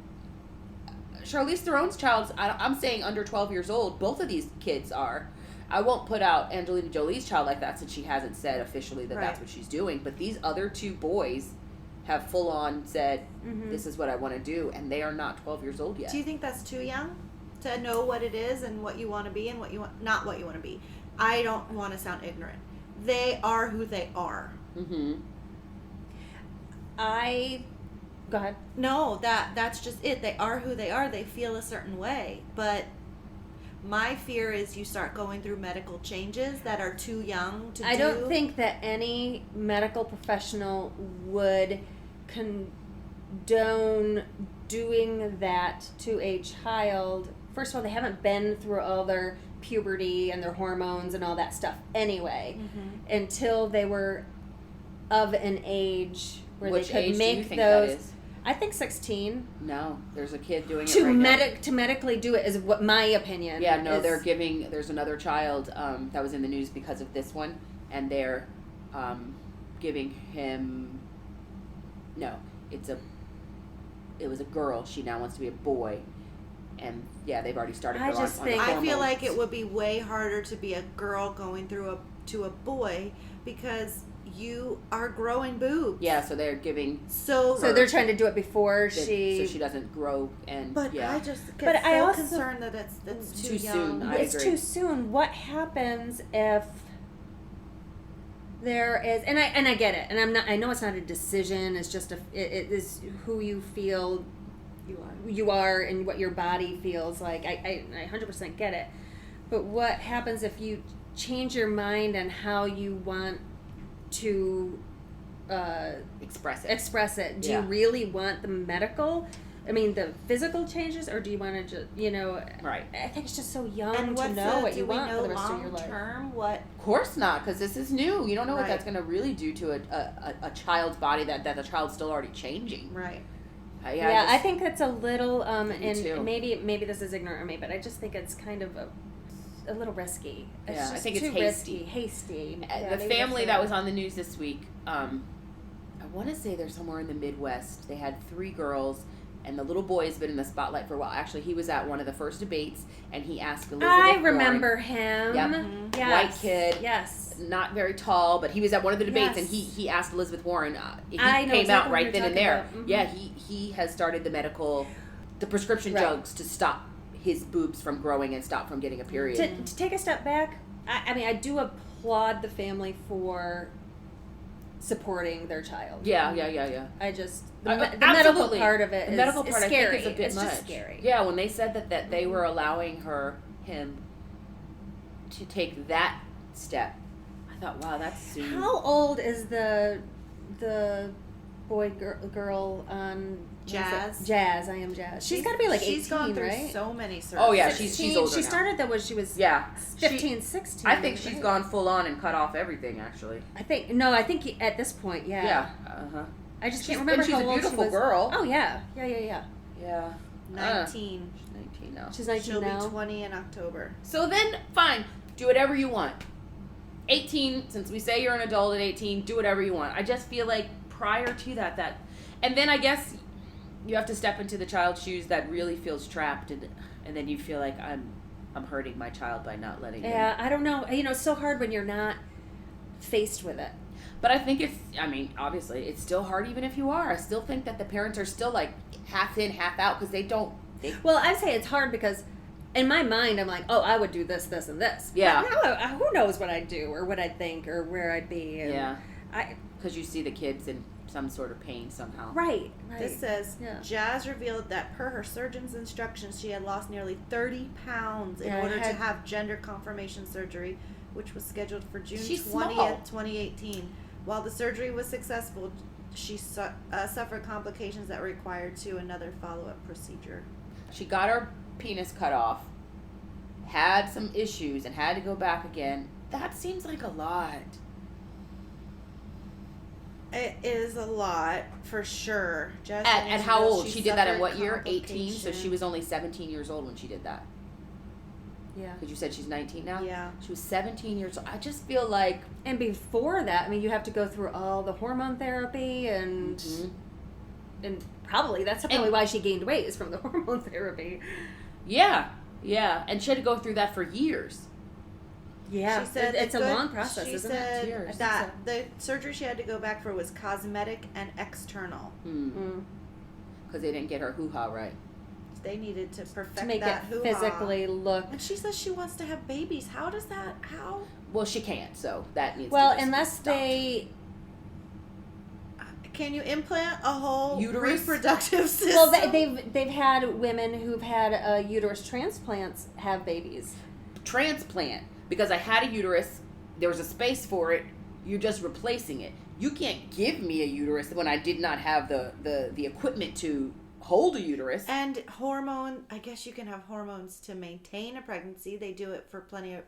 Charlize Theron's child, I'm saying under 12 years old. Both of these kids are. I won't put out Angelina Jolie's child like that since she hasn't said officially that that's what she's doing. But these other 2 boys have full on said, this is what I want to do. And they are not 12 years old yet. Do you think that's too young to know what it is and what you want to be and what you want, not what you want to be? I don't want to sound ignorant. They are who they are. Mm-hmm. Go ahead. No, that's just it. They are who they are. They feel a certain way. But my fear is you start going through medical changes that are too young to do. I don't think that any medical professional would condone doing that to a child. First of all, they haven't been through all their puberty and their hormones and all that stuff anyway until they were of an age where Which they could age make do you think those. that is? I think 16. No, there's a kid doing it right now. To medically do it is what my opinion. Yeah, no, there's another child that was in the news because of this one, and they're giving him. No, it was a girl. She now wants to be a boy, and yeah, they've already started. I feel like it would be way harder to be a girl going through to a boy because you are growing boobs. Yeah, so they're giving. So they're trying to do it before so she doesn't grow and. But yeah. I just get so concerned that it's too young. Soon. I It's agree. too soon. What happens if there is, and I get it, and I know it's not a decision. It's just it is who you feel you are and what your body feels like. I 100% get it. But what happens if you change your mind on how you want to express it? Do you really want the medical? I mean, the physical changes, or do you want to just, Right. I think it's just so young And to know what you want for the rest of your life. Term, what? Of course not, because this is new. You don't know what that's going to really do to a child's body that the child's still already changing. Right. I think that's a little, too. and maybe this is ignorant of me, but I just think it's kind of a little risky. It's just I think it's too hasty. Hasty. The family that was on the news this week, I want to say they're somewhere in the Midwest. They had 3 girls, and the little boy has been in the spotlight for a while. Actually, he was at one of the first debates, and he asked Elizabeth I remember Warren, him. Yep. Mm-hmm. Yes. White kid. Yes. Not very tall, but he was at one of the debates, and he asked Elizabeth Warren. He came out right then and there. Mm-hmm. Yeah, he has started the prescription drugs to stop his boobs from growing and stop from getting a period. To take a step back, I mean, I do applaud the family for supporting their child. Yeah. I just the medical part of it the medical part scary. I think is a bit it's much. Just scary. Yeah, when they said that they were allowing him to take that step, I thought, wow, that's soon. How old is the boy girl on Jazz? Jazz, I am Jazz. She's got to be like 18, she's gone through right? so many surgeries. Oh yeah, 16, she's older She now. started that when she was 15, 16. I think she's gone full on and cut off everything. Actually, I think at this point, yeah. Yeah. I just can't remember and how she's a old beautiful she was. girl. Oh yeah. Yeah. 19. She's 19 now. She's 19 She'll now. be 20 in October. So then, fine, do whatever you want. 18, since we say you're an adult at 18, do whatever you want. I just feel like prior to that, and then I guess you have to step into the child's shoes that really feels trapped, and then you feel like I'm hurting my child by not letting them. Yeah, I don't know. It's so hard when you're not faced with it. But I think obviously, it's still hard even if you are. I still think that the parents are still like half in, half out because they don't. Well, I'd say it's hard because in my mind, I'm like, oh, I would do this, this, and this. Yeah. But now, who knows what I'd do or what I'd think or where I'd be. And because you see the kids in some sort of pain somehow. Right. This says, Jazz revealed that per her surgeon's instructions, she had lost nearly 30 pounds in order to have gender confirmation surgery, which was scheduled for June 20th, 2018. While the surgery was successful, she suffered complications that required another follow-up procedure. She got her penis cut off, had some issues, and had to go back again. That seems like a lot. It is a lot, for sure. At how old? She did that in what year? 18? So she was only 17 years old when she did that. Yeah. Because you said she's 19 now? Yeah. She was 17 years old. I just feel like... And before that, I mean, you have to go through all the hormone therapy and... Mm-hmm. And that's probably why she gained weight, is from the hormone therapy. Yeah. And she had to go through that for years. Yeah. She said it's a long process, isn't it? She said Years. that the surgery she had to go back for was cosmetic and external. Because they didn't get her hoo-ha right. They needed to perfect to make that it hoo-ha. physically look. And she says she wants to have babies. How? Well, she can't, so that needs to Well, just unless stop. they... Can you implant a whole uterus reproductive system? Well, they've had women who've had uterus transplants have babies. Transplant, because I had a uterus, there was a space for it, you're just replacing it. You can't give me a uterus when I did not have the equipment to hold a uterus. And I guess you can have hormones to maintain a pregnancy. They do it for plenty of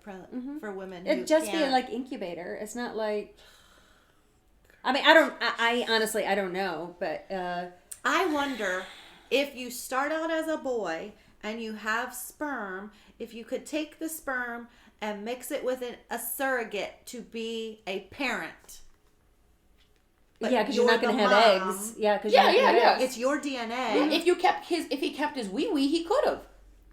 for women. It'd just be like incubator. It's not like... I mean, I honestly, I don't know, but... I wonder if you start out as a boy and you have sperm, if you could take the sperm and mix it with a surrogate to be a parent. But yeah, because you're not going to have eggs. Yeah, because eggs. It's your DNA. Yeah, if he kept his wee-wee, he could have.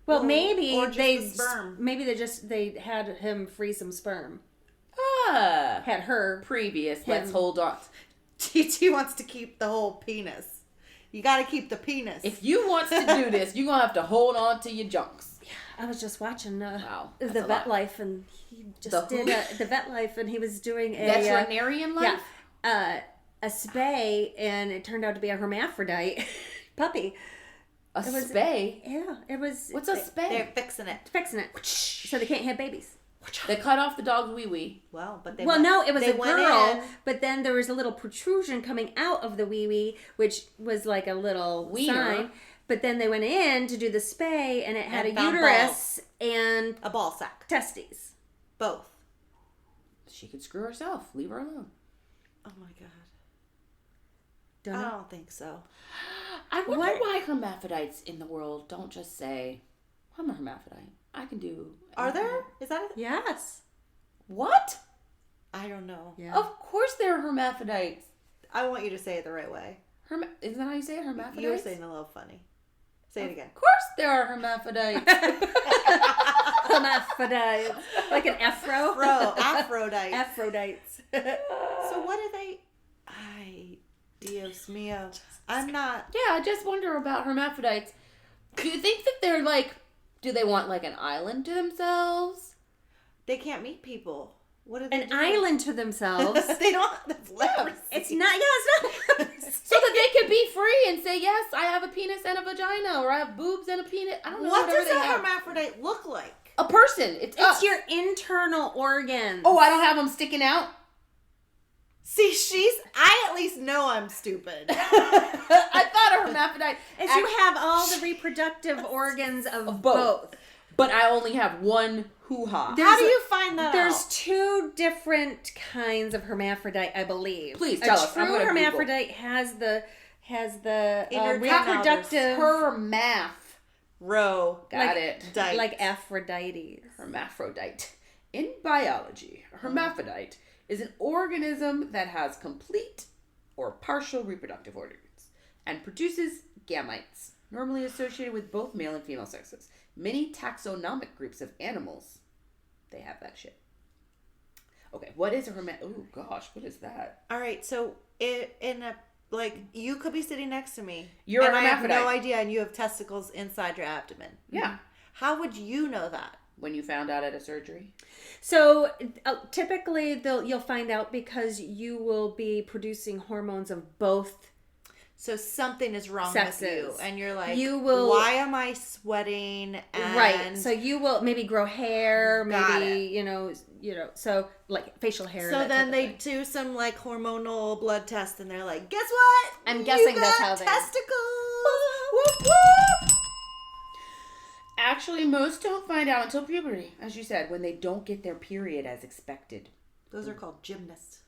Well, maybe or just they the sperm. Maybe they had him free some sperm. had her. Previous. Him. Let's hold on. TT wants to keep the whole penis. You got to keep the penis. If you want to do this, you're going to have to hold on to your junks. I was just watching wow, the Vet Life, and he just did the Vet Life, and he was doing a veterinarian life. Yeah, a spay, and it turned out to be a hermaphrodite puppy. A spay? Yeah, it was. What's a spay? They're fixing it. So they can't have babies. They cut off the dog's wee-wee. Well, but they no, it was a girl, in. but then there was a little protrusion coming out of the wee-wee, which was like a little wiener. sign. But then they went in to do the spay, and it had And a uterus and a ball sack. testes. Both. She could screw herself. Leave her alone. Oh my god. Don't I know. don't think so. I wonder why hermaphrodites in the world don't just say, I'm a hermaphrodite. I can do... Are there? Is that a... Yes. What? I don't know. Yeah. Of course there are hermaphrodites. I want you to say it the right way. Isn't that how you say it? Hermaphrodites? You were saying a little funny. Say it again. Of course there are hermaphrodites. Hermaphrodites. Like an afro? Aphrodite. Aphrodites. So what do they... Ay, Dios mío. I'm not... Yeah, I just wonder about hermaphrodites. Do you think that they're like... Do they want like an island to themselves? They can't meet people. What do they An do? island to themselves. They don't... That's leprosy. It's not... Yeah, it's not... So that they could be free and say, yes, I have a penis and a vagina, or I have boobs and a penis. I don't know. What does they a have. hermaphrodite look like? A person. It's us. It's your internal organs. Oh, I don't have them sticking out? See, I at least know I'm stupid. I thought a hermaphrodite... You have all the reproductive organs of both. But I only have one hoo-ha. How do you find that There's out? two different kinds of hermaphrodite, I believe. Please tell us. A true hermaphrodite has the Inner reproductive Hermaph. Row. Got it. Dite. like Aphrodite. Hermaphrodite. In biology, a hermaphrodite is an organism that has complete or partial reproductive organs and produces gametes, normally associated with both male and female sexes. Many taxonomic groups of animals, they have that shit. Okay, what is a hermaphrodite? Oh gosh, what is that? All right, so you could be sitting next to me. You're a and hermaphrodite. I have no idea, and you have testicles inside your abdomen. Yeah. How would you know that? When you found out at a surgery? So typically you'll find out because you will be producing hormones of both. So something is wrong Sexes. with you, and you're like, You will- why am I sweating? And Right. So you will maybe grow hair, Got maybe so like facial hair. So that then type they of thing. do some like hormonal blood test, and they're like, guess what? I'm You guessing got that's how they- testicles. Whoop, whoop. Actually, most don't find out until puberty, as you said, when they don't get their period as expected. Those are called gymnasts.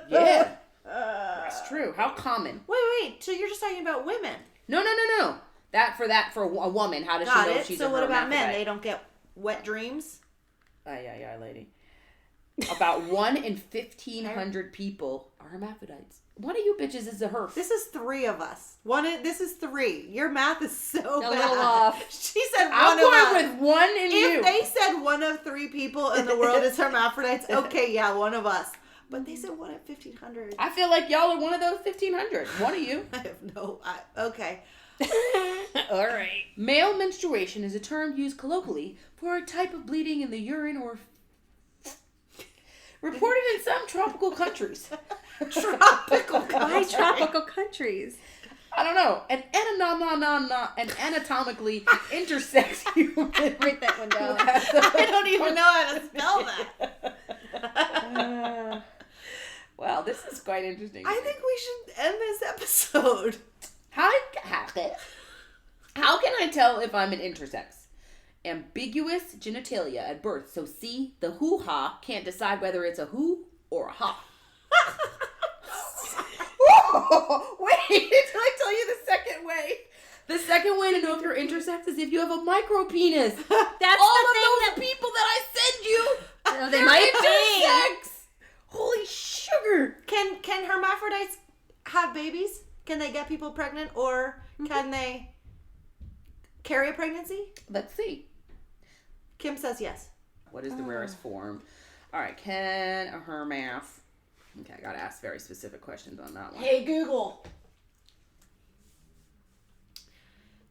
Yeah. That's true. How common? Wait. So you're just talking about women? No. For a woman, how does Got she know it. she's So a what about men? hermaphrodite? They don't get wet dreams? Yeah, lady. About 1 in 1,500 people are hermaphrodites. One of you bitches is a herf. This is 3 of us. This is 3. Your math is so bad. little off. She said I'm one of us. going with one in you. If they said 1 of 3 people in the world is hermaphrodites, okay, yeah, one of us. But they said 1 in 1,500. I feel like y'all are one of those 1,500. One of you. I have no... okay. All right. Male menstruation is a term used colloquially for a type of bleeding in the urine or... reported in some tropical countries. Tropical Why tropical countries? I don't know. An anatomically intersex human. Write that one down. I don't even know how to spell that. Well, this is quite interesting. I think we should end this episode. How can I tell if I'm an intersex? Ambiguous genitalia at birth. So see, the hoo-ha can't decide whether it's a who or a ha. Wait, did I tell you the second way? The second way to know if you're intersex is if you have a micro penis. That's All the of thing those people that I send you, they they're might intersex. Holy sugar. Can hermaphrodites have babies? Can they get people pregnant, or can they carry a pregnancy? Let's see. Kim says yes. What is the rarest form? All right, can a hermath... Okay, I got to ask very specific questions on that one. Hey, Google.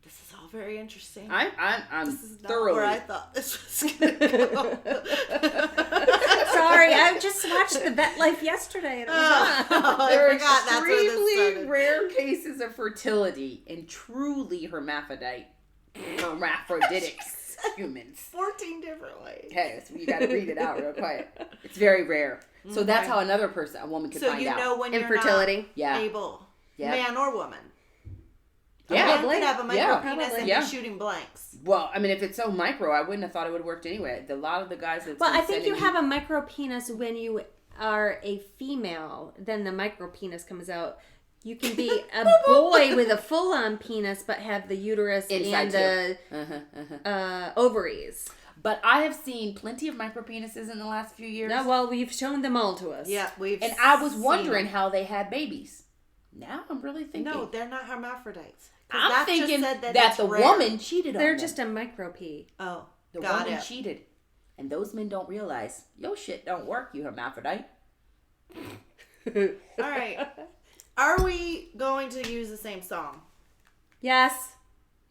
This is all very interesting. I'm this is not thoroughly... where I thought this was going to go. Sorry, I just watched the Vet Life yesterday. And it was on. There are forgot that's where this extremely started. rare cases of fertility in truly hermaphroditic humans. 14 different ways. Okay, so you got to read it out real quick. It's very rare. So that's how a woman could find out. So you know when Infertility. you're not able, man or woman. Yeah. A man could have a micro penis probably. and be shooting blanks. Well, I mean, if it's so micro, I wouldn't have thought it would have worked anyway. A lot of the guys that Well, I think you have a micro penis when you are a female. Then the micro penis comes out. You can be a boy with a full-on penis, but have the uterus inside and the ovaries. But I have seen plenty of micro penises in the last few years. No, well, we've shown them all to us. Yeah, and I was wondering how they had babies. Now I'm really thinking. No, they're not hermaphrodites. I'm thinking that the woman cheated on them. They're just a micro P. Oh, the woman cheated. And those men don't realize, your shit don't work, you hermaphrodite. All right. Are we going to use the same song? Yes.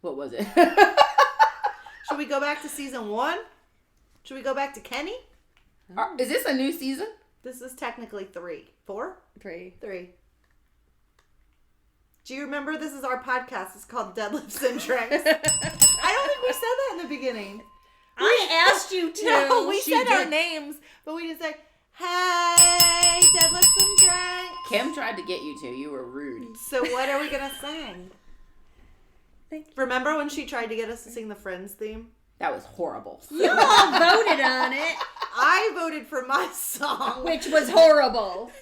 What was it? Should we go back to season 1? Should we go back to Kenny? Is this a new season? This is technically 3. 4? 3. 3. Do you remember this is our podcast? It's called Deadlifts and Drinks. I don't think we said that in the beginning. I asked you to. No, we said our names, but we didn't say, hey, Deadlifts and Drinks. Kim tried to get you to. You were rude. So what are we going to sing? Remember when she tried to get us to sing the Friends theme? That was horrible. You all voted on it. I voted for my song. Which was horrible.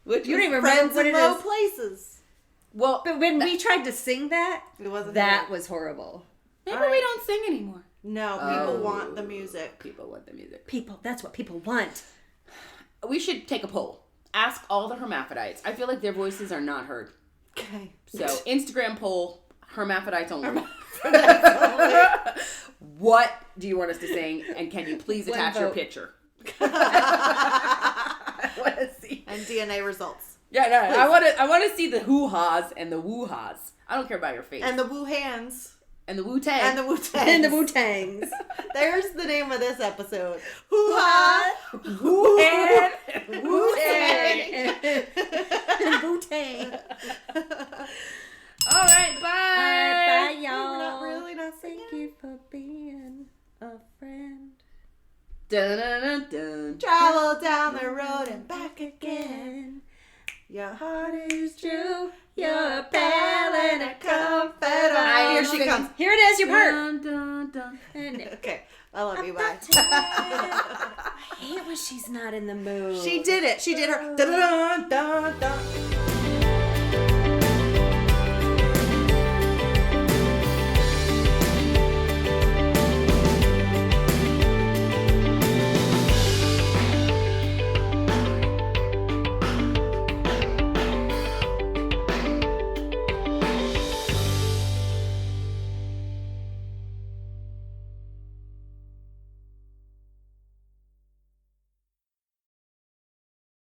Which you don't even Friends remember what in it Low is. Places. Well, but when we tried to sing that, it wasn't that was horrible. Maybe we don't sing anymore. No, people want the music. People want the music. People, that's what people want. We should take a poll. Ask all the hermaphrodites. I feel like their voices are not heard. Okay. So, Instagram poll, hermaphrodites only. What do you want us to sing? And can you please attach your picture? I want to see. And DNA results. Yeah, no, I want to see the hoo-haas and the woo-haas. I don't care about your face. And the woo-hands. And the Wu-tang. And the Wu-tangs. And the Wu-tangs. There's the name of this episode. Hoohaa! Wuhan! Wu-tang! And Wu-tang. All right, bye. All right, bye, y'all. We're not really not singing. Thank you for being a friend. Dun, dun, dun, dun. Travel down the road and back again. Your heart is true. You're a pal and a confidant. Here she comes. Here it is, your part. Dun, dun, dun. Okay. I love you. Bye. I hate when she's not in the mood. She did it. She did her. Dun, dun, dun.